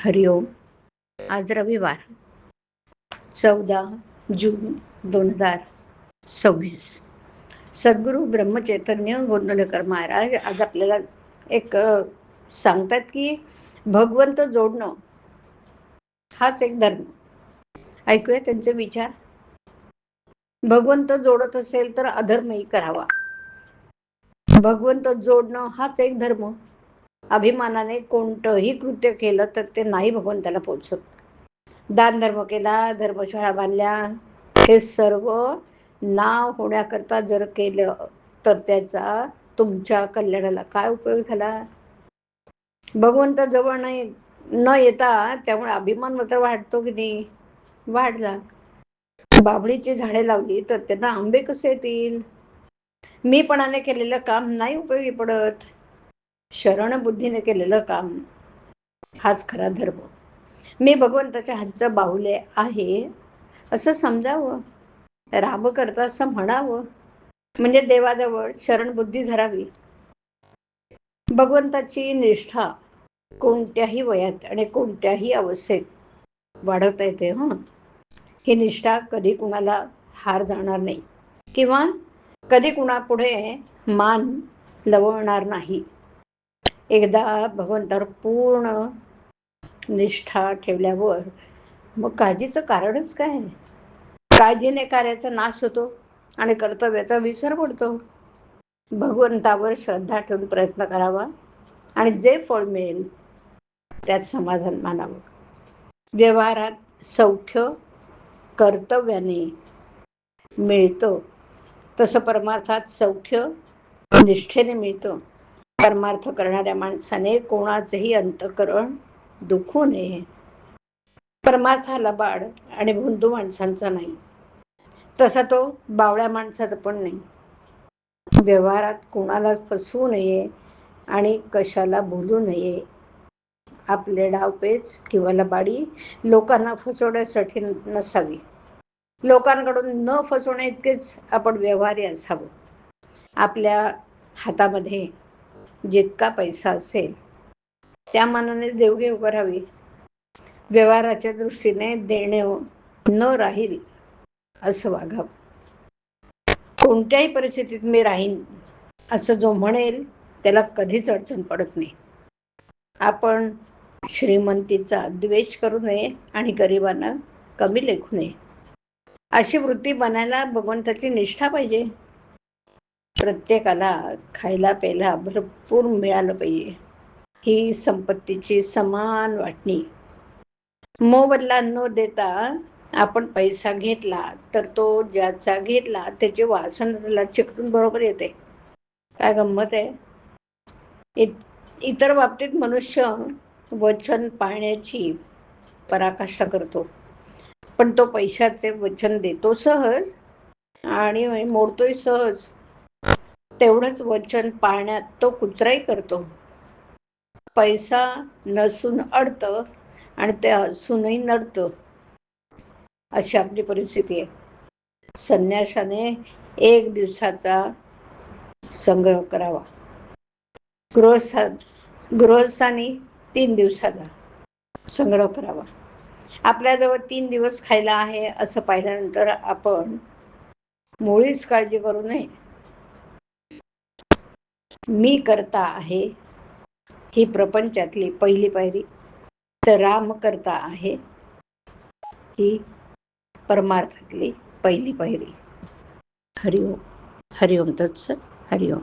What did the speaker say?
हरिओम. आज रविवार 14 जून 2026. सद्गुरू ब्रह्मचैतन्य गोंदवलेकर महाराज आज आपल्याला एक सांगतात की भगवंत जोडणं हाच एक धर्म. ऐकूया त्यांचे विचार. भगवंत जोडत असेल तर अधर्मही करावा. भगवंत जोडणं हाच एक धर्म. अभिमानाने कोणतंही कृत्य केलं तर ते नाही भगवंताला पोचत. दान धर्म केला, धर्मशाळा बांधल्या, हे सर्व नाव होण्याकरता जर केलं तर त्याचा तुमच्या कल्याणाला काय उपयोग झाला? भगवंत जवळ न येता त्यामुळे अभिमान मात्र वाढतो की नाही? वाढला. बाभळीची झाडे लावली तर त्यांना आंबे कसे येतील? मीपणाने केलेलं काम नाही उपयोगी पडत. शरण बुद्धीने केलेलं काम हाच खरा धर्म. मी भगवंताच्या हातचं बाहुले आहे असं समजावं, राब करता असं म्हणावं, म्हणजे देवाजवळ शरण बुद्धी धरावी. भगवंताची निष्ठा कोणत्याही वयात आणि कोणत्याही अवस्थेत वाढवता येते. ही निष्ठा कधी कुणाला हार जाणार नाही किंवा कधी कुणापुढे मान लवणार नाही. एकदा भगवंतावर पूर्ण निष्ठा ठेवल्यावर मग काळजीचं कारणच काय? काळजीने कार्याचा नाश होतो आणि कर्तव्याचा विसर पडतो. भगवंतावर श्रद्धा ठेवून प्रयत्न करावा आणि जे फळ मिळेल त्यात समाधान मानावं. व्यवहारात सौख्य कर्तव्याने मिळतं तसं परमार्थात सौख्य निष्ठेने मिळतं. परमार्थ करणाऱ्या माणसाने कोणाचेही अंतःकरण दुखू नये. परमार्थाला बाळ आणि भोंदू माणसांचा नाही, तसा तो बावळ्या माणसाचा पण नाही. व्यवहारात कोणाला फसवू नये आणि कशाला बोलू नये. आपले डावपेच किंवा लबाडी लोकांना फसवण्यासाठी नसावी. लोकांकडून न फसवण्या इतकेच आपण व्यवहारी असावं. आपल्या हातामध्ये जितका पैसा असेल त्या मानाने देवघेव करावी. व्यवहाराच्या दृष्टीने देणे न राहील असं वागावं. कोणत्याही परिस्थितीत मी राहीन असं जो म्हणेल त्याला कधीच अडचण पडत नाही. आपण श्रीमंतीचा द्वेष करू नये आणि गरिबांना कमी लेखू नये. अशी वृत्ती बनायला भगवंताची निष्ठा पाहिजे. प्रत्येकाला खायला प्यायला भरपूर मिळालं पाहिजे. ही संपत्तीची समान वाटणी. मोबदला न देता आपण पैसा घेतला तर तो ज्याचा घेतला त्याची वासना चिकटून बरोबर येते. काय गंमत आहे. इतर बाबतीत मनुष्य वचन पाळण्याची पराकाष्ठा करतो, पण तो पैशाचे वचन देतो सहज आणि मोडतोय सहज. तेवढंच वचन पाळण्यात तो कुत्राही करतो. पैसा नसून अडतं आणि ते असूनही नडतं, अशी आपली परिस्थिती आहे. संन्याशाने 1 दिवसाचा संग्रह करावा. गृहस्थांनी 3 दिवसाचा संग्रह करावा. आपल्याजवळ 3 दिवस खायला आहे असं पाहिल्यानंतर आपण मुळीच काळजी करू नये. मी करता आहे ही प्रपंचातली पहिली पायरी, तर राम करता आहे ही परमार्थातली पहिली पायरी. हरिओम. हरिओम तत्सत. हरिओम.